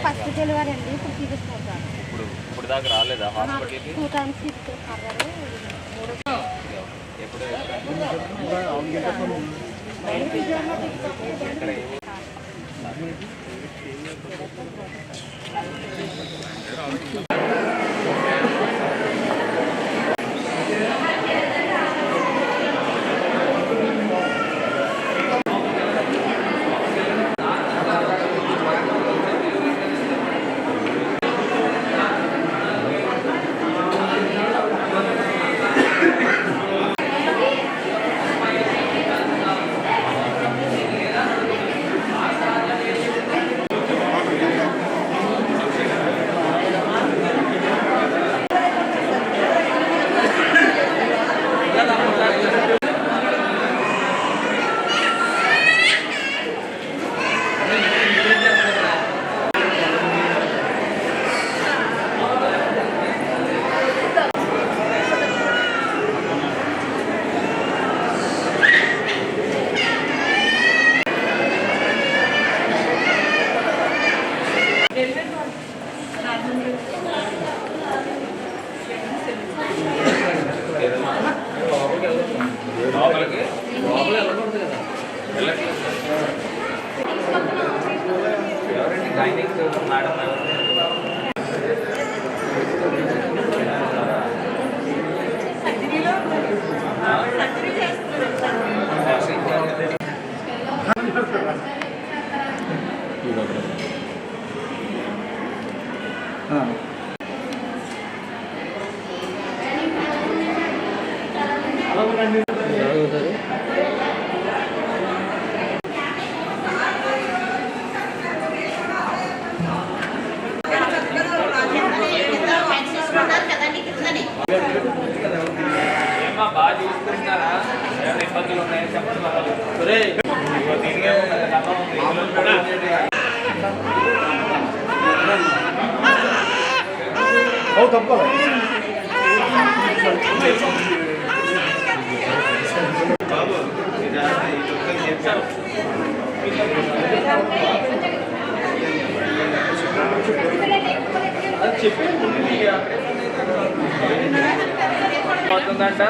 First delivery అండి. ఇప్పుడు తీసుకుంటాను. ఇప్పుడు దాకా రాలేదా హాస్పిటల్కి? 2 times తీసుకొచ్చారు. ఎప్పుడు బాగా చూసుకుంటున్నారా? ఏమైనా ఇబ్బందులు ఉన్నాయని చెప్పండి. అవుతుందంట.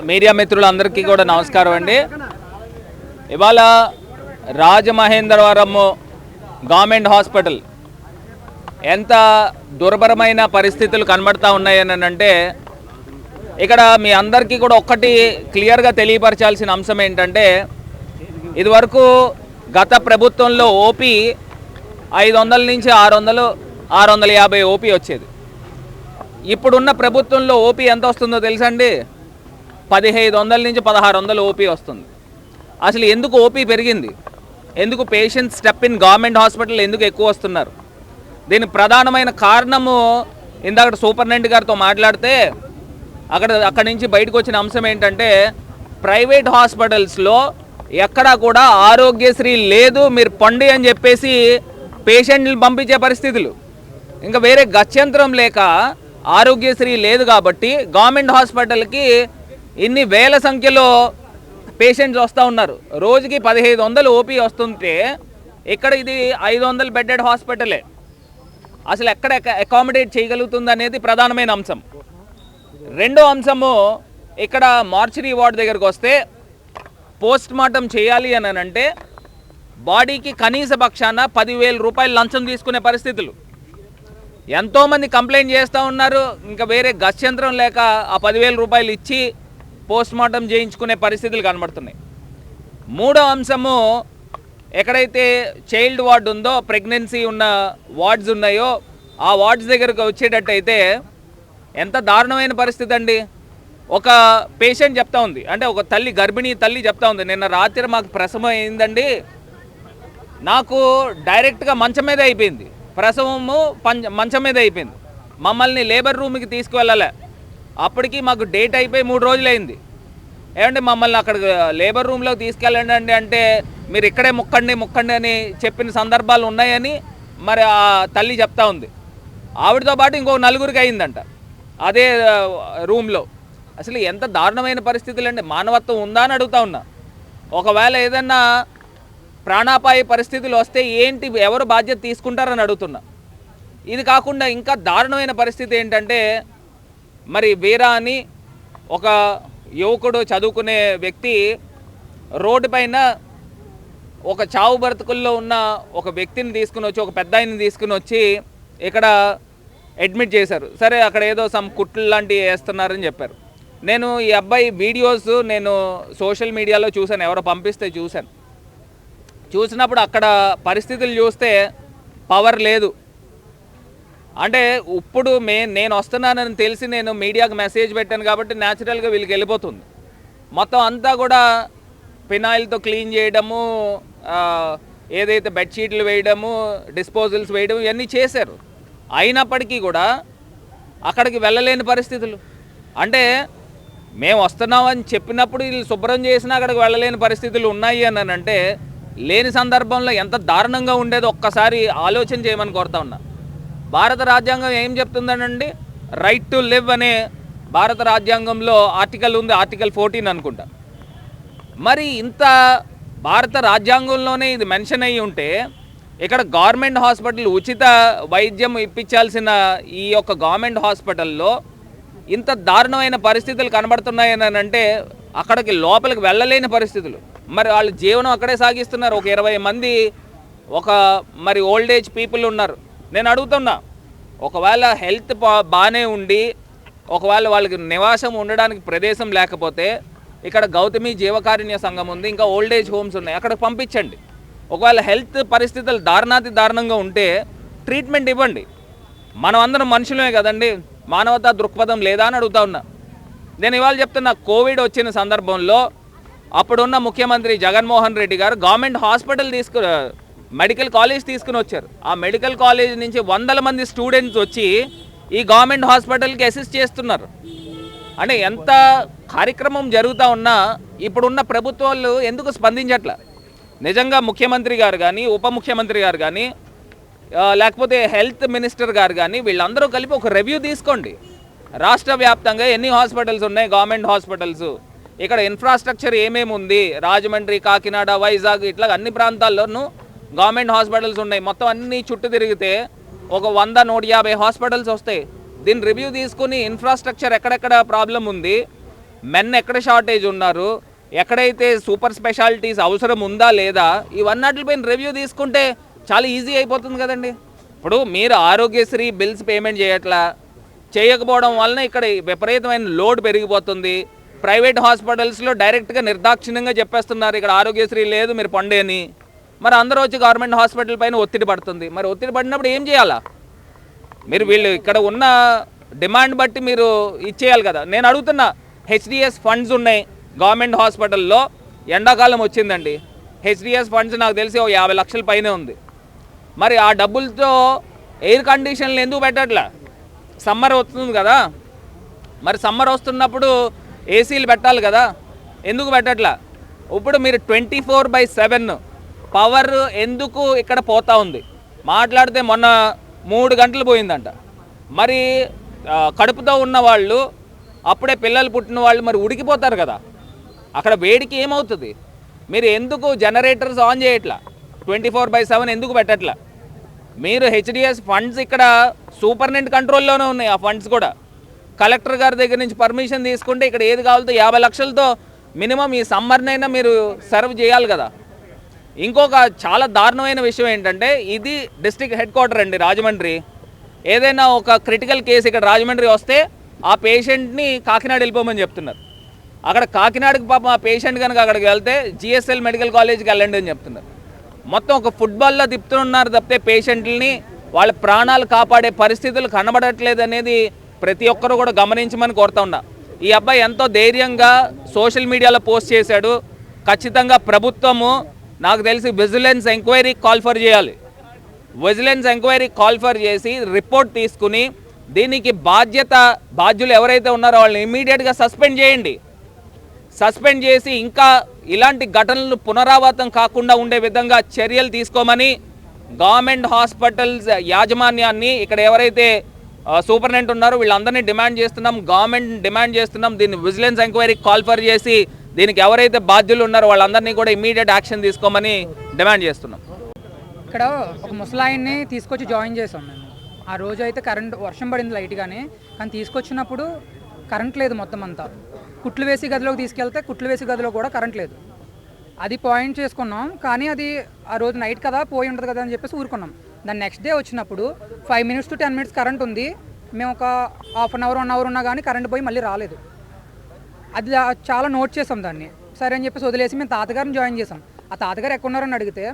మీడియా మిత్రులందరికీ కూడా నమస్కారం అండి. ఇవాళ రాజమహేంద్రవరం గవర్నమెంట్ హాస్పిటల్ ఎంత దుర్భరమైన పరిస్థితులు కనబడతా ఉన్నాయని అంటే, ఇక్కడ మీ అందరికీ కూడా ఒక్కటి క్లియర్గా తెలియపరచాల్సిన అంశం ఏంటంటే, ఇదివరకు గత ప్రభుత్వంలో ఓపీ 500 నుంచి 600, 650 ఓపీ వచ్చేది. ఇప్పుడున్న ప్రభుత్వంలో ఓపీ ఎంత వస్తుందో తెలుసండి? 1500 నుంచి 1600 ఓపీ వస్తుంది. అసలు ఎందుకు ఓపీ పెరిగింది? ఎందుకు patients step in government hospital ఎందుకు ఎక్కువ వస్తున్నారు? దీని ప్రధానమైన కారణము ఇందాక సూపరింటెండెంట్ గారితో మాట్లాడితే అక్కడి నుంచి బయటకు వచ్చిన అంశం ఏంటంటే, ప్రైవేట్ హాస్పిటల్స్లో ఎక్కడా కూడా ఆరోగ్యశ్రీ లేదు, మీరు పండి అని చెప్పేసి పేషెంట్ని పంపించే పరిస్థితులు. ఇంకా వేరే గత్యంతరం లేక ఆరోగ్యశ్రీ లేదు కాబట్టి గవర్నమెంట్ హాస్పిటల్కి ఇన్ని వేల సంఖ్యలో పేషెంట్స్ వస్తూ ఉన్నారు. రోజుకి 1500 ఓపీ వస్తుంటే ఇక్కడ ఇది 500 బెడ్డెడ్ హాస్పిటలే. అసలు ఎక్కడ అకామిడేట్ చేయగలుగుతుంది అనేది ప్రధానమైన అంశం. రెండో అంశము, ఇక్కడ మార్చరీ వార్డు దగ్గరకు వస్తే పోస్ట్ మార్టం చేయాలి అని అంటే బాడీకి కనీస పక్షాన 10,000 రూపాయలు లంచం తీసుకునే పరిస్థితులు. ఎంతోమంది కంప్లైంట్ చేస్తూ ఉన్నారు. ఇంకా వేరే గత్యంతరం లేక ఆ 10,000 రూపాయలు ఇచ్చి పోస్ట్ మార్టం చేయించుకునే పరిస్థితులు కనబడుతున్నాయి. మూడో అంశము, ఎక్కడైతే చైల్డ్ వార్డు ఉందో, ప్రెగ్నెన్సీ ఉన్న వార్డ్స్ ఉన్నాయో ఆ వార్డ్స్ దగ్గరకు వచ్చేటట్టయితే ఎంత దారుణమైన పరిస్థితి అండి. ఒక పేషెంట్ చెప్తా ఉంది, అంటే ఒక తల్లి, గర్భిణీ తల్లి చెప్తా ఉంది, నిన్న రాత్రి మాకు ప్రసవం అయిందండి, నాకు డైరెక్ట్గా మంచం మీద అయిపోయింది, ప్రసవము మంచం మీద అయిపోయింది, మమ్మల్ని లేబర్ రూమ్కి తీసుకువెళ్ళాలి, అప్పటికి మాకు డేట్ అయిపోయి 3 రోజులు అయింది, ఏమంటే మమ్మల్ని అక్కడ లేబర్ రూమ్లోకి తీసుకెళ్ళండి అంటే మీరు ఇక్కడే ముక్కండి అని చెప్పిన సందర్భాలు ఉన్నాయని మరి ఆ తల్లి చెప్తా ఉంది. ఆవిడతో పాటు ఇంకో 4గురికి అయిందంట అదే రూమ్లో. అసలు ఎంత దారుణమైన పరిస్థితులు అండి. మానవత్వం ఉందా అని అడుగుతా ఉన్నా. ఒకవేళ ఏదన్నా ప్రాణాపాయ పరిస్థితులు వస్తే ఏంటి, ఎవరు బాధ్యత తీసుకుంటారని అడుగుతున్నా. ఇది కాకుండా ఇంకా దారుణమైన పరిస్థితి ఏంటంటే, మరి వీరా అని ఒక యువకుడు, చదువుకునే వ్యక్తి రోడ్డు పైన ఒక చావు బ్రతుకుల్లో ఉన్న ఒక వ్యక్తిని తీసుకుని వచ్చి, ఒక పెద్ద ఆయన్ని తీసుకుని వచ్చి ఇక్కడ అడ్మిట్ చేశారు. సరే, అక్కడ ఏదో సమ్ కుట్లు లాంటివి వేస్తున్నారని చెప్పారు. నేను ఈ అబ్బాయి వీడియోస్ నేను సోషల్ మీడియాలో చూశాను, ఎవరో పంపిస్తే చూశాను. చూసినప్పుడు అక్కడ పరిస్థితులు చూస్తే పవర్ లేదు. అంటే ఇప్పుడు నేను వస్తున్నానని తెలిసి నేను మీడియాకు మెసేజ్ పెట్టాను కాబట్టి న్యాచురల్గా వీళ్ళకి వెళ్ళిపోతుంది. మొత్తం అంతా కూడా ఫినాయిల్తో క్లీన్ చేయడము, ఏదైతే బెడ్షీట్లు వేయడము, డిస్పోజల్స్ వేయడం, ఇవన్నీ చేశారు. అయినప్పటికీ కూడా అక్కడికి వెళ్ళలేని పరిస్థితులు. అంటే మేము వస్తున్నామని చెప్పినప్పుడు వీళ్ళు శుభ్రం చేసినా అక్కడికి వెళ్ళలేని పరిస్థితులు ఉన్నాయి అని అంటే, లేని సందర్భంలో ఎంత దారుణంగా ఉండేదో ఒక్కసారి ఆలోచన చేయమని కోరుతా ఉన్నా. భారత రాజ్యాంగం ఏం చెప్తుందనండి? రైట్ టు లివ్ అనే భారత రాజ్యాంగంలో ఆర్టికల్ ఉంది, ఆర్టికల్ 14 అనుకుంటా. మరి ఇంత భారత రాజ్యాంగంలోనే ఇది మెన్షన్ అయ్యి ఉంటే, ఇక్కడ గవర్నమెంట్ హాస్పిటల్ ఉచిత వైద్యం ఇప్పించాల్సిన ఈ యొక్క గవర్నమెంట్ హాస్పిటల్లో ఇంత దారుణమైన పరిస్థితులు కనబడుతున్నాయని అంటే అక్కడికి లోపలికి వెళ్ళలేని పరిస్థితులు. మరి వాళ్ళ జీవనం అక్కడే సాగిస్తున్నారు. ఒక 20 మంది మరి ఓల్డ్ ఏజ్ పీపుల్ ఉన్నారు. నేను అడుగుతున్నా, ఒకవేళ హెల్త్ బాగానే ఉండి ఒకవేళ వాళ్ళకి నివాసం ఉండడానికి ప్రదేశం లేకపోతే ఇక్కడ గౌతమి జీవకారుణ్య సంఘం ఉంది, ఇంకా ఓల్డ్ ఏజ్ హోమ్స్ ఉన్నాయి, అక్కడికి పంపించండి. ఒకవేళ హెల్త్ పరిస్థితులు దారుణంగా ఉంటే ట్రీట్మెంట్ ఇవ్వండి. మనం అందరం మనుషులమే కదండి, మానవతా దృక్పథం లేదా అని అడుగుతా ఉన్నా. నేను ఇవాళ చెప్తున్నా, కోవిడ్ వచ్చిన సందర్భంలో అప్పుడున్న ముఖ్యమంత్రి జగన్మోహన్ రెడ్డి గారు గవర్నమెంట్ హాస్పిటల్ మెడికల్ కాలేజ్ తీసుకుని వచ్చారు. ఆ మెడికల్ కాలేజ్ నుంచి 100 మంది స్టూడెంట్స్ వచ్చి ఈ గవర్నమెంట్ హాస్పిటల్కి అసిస్ట్ చేస్తున్నారు. అంటే ఎంత కార్యక్రమం జరుగుతూ ఉన్నా ఇప్పుడున్న ప్రభుత్వాలు ఎందుకు స్పందించట్ల? నిజంగా ముఖ్యమంత్రి గారు కానీ, ఉప ముఖ్యమంత్రి గారు కానీ, లేకపోతే హెల్త్ మినిస్టర్ గారు కానీ, వీళ్ళందరూ కలిపి ఒక రివ్యూ తీసుకోండి. రాష్ట్ర వ్యాప్తంగా ఎన్ని హాస్పిటల్స్ ఉన్నాయి, గవర్నమెంట్ హాస్పిటల్స్, ఇక్కడ ఇన్ఫ్రాస్ట్రక్చర్ ఏమేమి ఉంది, రాజమండ్రి, కాకినాడ, వైజాగ్, ఇట్లా అన్ని ప్రాంతాల్లోనూ గవర్నమెంట్ హాస్పిటల్స్ ఉన్నాయి. మొత్తం అన్ని చుట్టూ తిరిగితే ఒక 100-150 హాస్పిటల్స్ వస్తాయి. దీన్ని రివ్యూ తీసుకుని ఇన్ఫ్రాస్ట్రక్చర్ ఎక్కడెక్కడ ప్రాబ్లం ఉంది, మెన్ ఎక్కడ షార్టేజ్ ఉన్నారు, ఎక్కడైతే సూపర్ స్పెషాలిటీస్ అవసరం ఉందా లేదా, ఇవన్నిటిపైన రివ్యూ తీసుకుంటే చాలా ఈజీ అయిపోతుంది కదండి. ఇప్పుడు మీరు ఆరోగ్యశ్రీ బిల్స్ పేమెంట్ చేయకపోవడం వలన ఇక్కడ విపరీతమైన లోడ్ పెరిగిపోతుంది. ప్రైవేట్ హాస్పిటల్స్లో డైరెక్ట్గా నిర్దాక్షిణ్యంగా చెప్పేస్తున్నారు, ఇక్కడ ఆరోగ్యశ్రీ లేదు, మీరు పండే అని. మరి అందరూ వచ్చి గవర్నమెంట్ హాస్పిటల్ పైన ఒత్తిడి పడుతుంది. మరి ఒత్తిడి పడినప్పుడు ఏం చేయాలా? వీళ్ళు ఇక్కడ ఉన్న డిమాండ్ బట్టి మీరు ఇచ్చేయాలి కదా. నేను అడుగుతున్నా, హెచ్డిఎస్ ఫండ్స్ ఉన్నాయి గవర్నమెంట్ హాస్పిటల్లో, ఎండాకాలం వచ్చిందండి, హెచ్డిఎస్ ఫండ్స్ నాకు తెలిసి 50 లక్షల పైనే ఉంది. మరి ఆ డబ్బులతో ఎయిర్ కండిషన్లు ఎందుకు పెట్టట్లా? సమ్మర్ వస్తుంది కదా, మరి సమ్మర్ వస్తున్నప్పుడు ఏసీలు పెట్టాలి కదా, ఎందుకు పెట్టట్లా? ఇప్పుడు మీరు 24/7 పవర్ ఎందుకు ఇక్కడ పోతా ఉంది? మాట్లాడితే మొన్న 3 గంటలు పోయిందంట. మరి కడుపుతో ఉన్న వాళ్ళు, అప్పుడే పిల్లలు పుట్టిన వాళ్ళు మరి ఉడికిపోతారు కదా, అక్కడ వేడికి ఏమవుతుంది? మీరు ఎందుకు జనరేటర్స్ ఆన్ చేయట్లా? 24/7 ఎందుకు పెట్టట్లా? మీరు హెచ్డిఎస్ ఫండ్స్ ఇక్కడ సూపరింటెండెంట్ కంట్రోల్లోనే ఉన్నాయి. ఆ ఫండ్స్ కూడా కలెక్టర్ గారి దగ్గర నుంచి పర్మిషన్ తీసుకుంటే ఇక్కడ ఏది కావాలో 50 లక్షలతో మినిమం ఈ సమ్మర్నైనా మీరు సర్వ్ చేయాలి కదా. ఇంకొక చాలా దారుణమైన విషయం ఏంటంటే, ఇది డిస్ట్రిక్ట్ హెడ్ క్వార్టర్ అండి రాజమండ్రి. ఏదైనా ఒక క్రిటికల్ కేసు ఇక్కడ రాజమండ్రి వస్తే ఆ పేషెంట్ని కాకినాడ వెళ్ళిపోమని చెప్తున్నారు. అక్కడ కాకినాడకి పాపం ఆ పేషెంట్ కనుక అక్కడికి వెళ్తే జిఎస్ఎల్ మెడికల్ కాలేజ్కి వెళ్ళండి అని చెప్తున్నారు. మొత్తం ఒక ఫుట్బాల్లో తిప్పుతున్నారు తప్పితే పేషెంట్లని వాళ్ళ ప్రాణాలు కాపాడే పరిస్థితులు కనబడట్లేదు అనేది ప్రతి ఒక్కరూ కూడా గమనించమని కోరుతా ఉన్నా. ఈ అబ్బాయి ఎంతో ధైర్యంగా సోషల్ మీడియాలో పోస్ట్ చేశాడు. ఖచ్చితంగా ప్రభుత్వము నాకు తెలిసి విజిలెన్స్ ఎంక్వైరీ కాల్ఫర్ చేయాలి. విజిలెన్స్ ఎంక్వైరీ కాల్ఫర్ చేసి రిపోర్ట్ తీసుకుని దీనికి బాధ్యులు ఎవరైతే ఉన్నారో వాళ్ళని ఇమీడియట్గా సస్పెండ్ చేయండి. సస్పెండ్ చేసి ఇంకా ఇలాంటి ఘటనలు పునరావృతం కాకుండా ఉండే విధంగా చర్యలు తీసుకోమని గవర్నమెంట్ హాస్పిటల్స్ యాజమాన్యాన్ని, ఇక్కడ ఎవరైతే సూపరింటెండెంట్ ఉన్నారో వీళ్ళందరినీ డిమాండ్ చేస్తున్నాం. గవర్నమెంట్ డిమాండ్ చేస్తున్నాం, దీన్ని విజిలెన్స్ ఎంక్వైరీ కాల్ఫర్ చేసి దీనికి ఎవరైతే బాధ్యులు ఉన్నారో వాళ్ళందరినీ కూడా ఇమీడియట్ యాక్షన్ తీసుకోమని డిమాండ్ చేస్తున్నాం. ఇక్కడ ఒక ముసలాయిన్ని తీసుకొచ్చి జాయిన్ చేసాం మేము. ఆ రోజు అయితే వర్షం పడింది లైట్గానే, కానీ తీసుకొచ్చినప్పుడు కరెంట్ లేదు. మొత్తం అంతా కుట్లు వేసి గదిలోకి తీసుకెళ్తే కుట్లు వేసి గదిలో కూడా కరెంట్ లేదు. అది పాయింట్ చేసుకున్నాం, కానీ అది ఆ రోజు నైట్ కదా, పోయి ఉంటుంది కదా అని చెప్పేసి ఊరుకున్నాం. దాన్ని నెక్స్ట్ డే వచ్చినప్పుడు 5 minutes to 10 minutes కరెంట్ ఉంది. మేము ఒక ½ an hour 1 hour ఉన్నా కానీ కరెంట్ పోయి మళ్ళీ రాలేదు. అది చాలా నోట్ చేసాం దాన్ని. సరే అని చెప్పేసి వదిలేసి మేము తాతగారిని జాయిన్ చేసాం. ఆ తాతగారు ఎక్కడున్నారని అడిగితే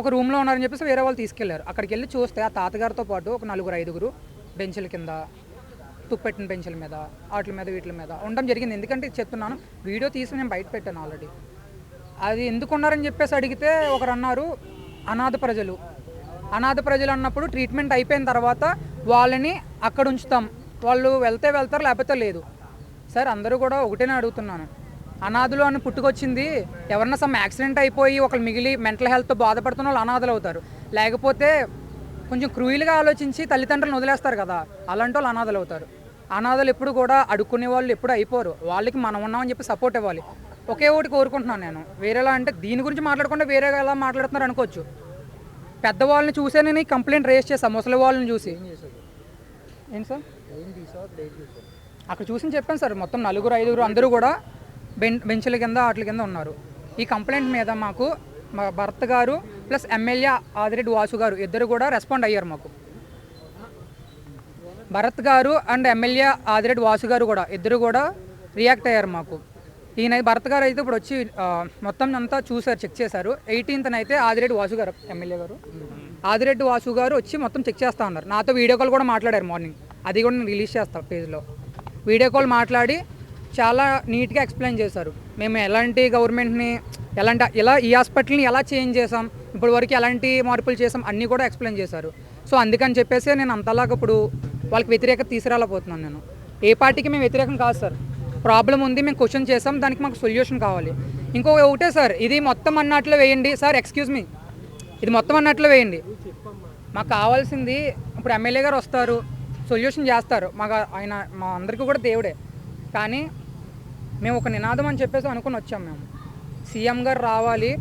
ఒక రూమ్లో ఉన్నారని చెప్పేసి వేరే వాళ్ళు తీసుకెళ్లారు. అక్కడికి వెళ్ళి చూస్తే ఆ తాతగారితో పాటు ఒక 4-5 బెంచ్ల కింద, తుప్పెట్టిన బెంచ్ల మీద, వాటి మీద వీటి మీద ఉండడం జరిగింది. ఎందుకంటే చెప్తున్నాను, వీడియో తీసి నేను బయట పెట్టాను ఆల్రెడీ. అది ఎందుకు ఉన్నారని చెప్పేసి అడిగితే ఒకరు అన్నారు, అనాథ ప్రజలు అన్నప్పుడు ట్రీట్మెంట్ అయిపోయిన తర్వాత వాళ్ళని అక్కడ ఉంచుతాం, వాళ్ళు వెళ్తే వెళ్తారు లేకపోతే లేదు. సార్ అందరూ కూడా ఒకటేనే అడుగుతున్నాను, అనాథులు అని పుట్టుకొచ్చింది ఎవరన్నా సమ్ యాక్సిడెంట్ అయిపోయి ఒకరు మిగిలి మెంటల్ హెల్త్తో బాధపడుతున్న వాళ్ళు అనాథలు అవుతారు. లేకపోతే కొంచెం క్రూయల్గా ఆలోచించి తల్లిదండ్రులను వదిలేస్తారు కదా, అలాంటి వాళ్ళు అనాథలు అవుతారు. అనాథలు ఎప్పుడు కూడా అడుక్కునే వాళ్ళు ఎప్పుడు అయిపోరు. వాళ్ళకి మనం ఉన్నామని చెప్పి సపోర్ట్ ఇవ్వాలి. ఒకే ఒకటి కోరుకుంటున్నాను నేను, వేరేలా అంటే దీని గురించి మాట్లాడకుండా వేరేగా ఎలా మాట్లాడుతున్నారు అనుకోవచ్చు. పెద్దవాళ్ళని చూసే నేను కంప్లైంట్ రేస్ చేస్తాను, ముసలి వాళ్ళని చూసి. ఏంటి సార్ అక్కడ చూసి చెప్పాను సార్, మొత్తం 4-5 అందరూ కూడా బెంచ్ల కింద వాటి కింద ఉన్నారు. ఈ కంప్లైంట్ మీద మాకు మా భర్త గారు ప్లస్ ఎమ్మెల్యే ఆదిరెడ్డి వాసు గారు ఇద్దరు కూడా రెస్పాండ్ అయ్యారు. మాకు భరత్ గారు అండ్ ఎమ్మెల్యే ఆదిరెడ్డి వాసు గారు కూడా ఇద్దరు కూడా రియాక్ట్ అయ్యారు మాకు. ఈయన భరత్ గారు అయితే ఇప్పుడు వచ్చి మొత్తం అంతా చూసారు, చెక్ చేశారు. 18th అయితే ఆదిరెడ్డి వాసు గారు ఎమ్మెల్యే గారు ఆదిరెడ్డి వాసు గారు వచ్చి మొత్తం చెక్ చేస్తూ ఉన్నారు. నాతో వీడియో కాల్ కూడా మాట్లాడారు మార్నింగ్, అది కూడా నేను రిలీజ్ చేస్తాను పేజ్లో. వీడియో కాల్ మాట్లాడి చాలా నీట్గా ఎక్స్ప్లెయిన్ చేశారు. మేము ఎలాంటి గవర్నమెంట్ని ఇలా ఈ హాస్పిటల్ని ఎలా చేంజ్ చేసాం, ఇప్పటి వరకు ఎలాంటి మార్పులు చేసాం అన్నీ కూడా ఎక్స్ప్లెయిన్ చేశారు. సో అందుకని చెప్పేసి నేను అంతలాగా ఇప్పుడు వాళ్ళకి వ్యతిరేకత తీసుకురాలేకపోతున్నాను. నేను ఏ పార్టీకి మేము వ్యతిరేకం కాదు సార్. ప్రాబ్లం ఉంది, మేము క్వశ్చన్ చేసాం, దానికి మాకు సొల్యూషన్ కావాలి. ఒకటే సార్, ఇది మొత్తం అన్నట్లో వేయండి సార్, ఎక్స్క్యూజ్ మీ, ఇది మొత్తం అన్నట్లో వేయండి. మాకు కావాల్సింది ఇప్పుడు ఎమ్మెల్యే గారు వస్తారు, సొల్యూషన్ చేస్తారు. ఆయన మా అందరికీ కూడా దేవుడే. కానీ మేము ఒక నినాదం అని చెప్పేసి అనుకుని వచ్చాం. మేము సీఎం గారు రావాలి,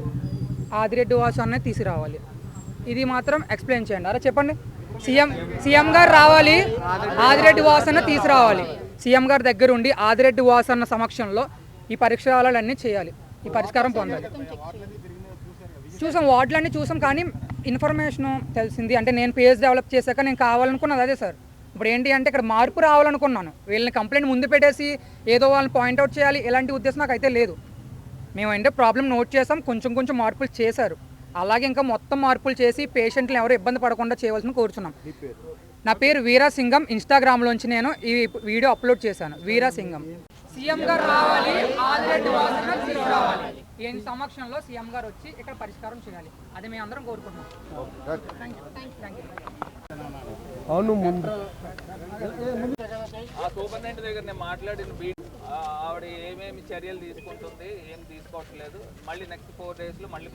ఆదిరెడ్డి వాసు అన్నది తీసుకురావాలి. ఇది మాత్రం ఎక్స్ప్లెయిన్ చేయండి. అలా చెప్పండి, సీఎం గారు రావాలి, ఆదిరెడ్డి వాసు అన్న తీసుకురావాలి. సీఎం గారి దగ్గర ఉండి ఆదిరెడ్డి వాసు అన్న సమక్షంలో ఈ పరీక్షలన్నీ చేయాలి, ఈ పరిష్కారం పొందాలి. చూసాం, వార్డులన్నీ చూసాం, కానీ ఇన్ఫర్మేషన్ తెలిసింది. అంటే నేను పేజ్ డెవలప్ చేశాక నేను కావాలనుకున్నది అదే సార్. ఇప్పుడు ఏంటి అంటే ఇక్కడ మార్పు రావాలనుకున్నాను. వీళ్ళని కంప్లైంట్ ముందు పెట్టేసి ఏదో వాళ్ళని పాయింట్అవుట్ చేయాలి ఇలాంటి ఉద్దేశం నాకు అయితే లేదు. మేము అంటే ప్రాబ్లం నోట్ చేసాం, కొంచెం మార్పులు చేశారు. అలాగే ఇంకా మొత్తం మార్పులు చేసి పేషెంట్లు ఎవరు ఇబ్బంది పడకుండా చేయవలసిన కోరుచున్నాం. నా పేరు వీరాసింగం. ఇన్స్టాగ్రామ్లోంచి నేను ఈ వీడియో అప్లోడ్ చేశాను. వీరాసింగం. సీఎం గారు రావాలి, ఆదిరెడ్డి వాసన తీసుకురావాలి. ఈ సమక్షంలో సీఎం గారు వచ్చి ఇక్కడ పరిష్కారం చేయాలి. అది మేము అందరం కోరుకుంటున్నాం. అవును ముందు ఆ సూపరింటెండెంట్ దగ్గర నేను మాట్లాడిన ఆవిడ ఏమేమి చర్యలు తీసుకుంటుంది, ఏం తీసుకోవట్లేదు. మళ్ళీ నెక్స్ట్ 4 days లో మళ్ళీ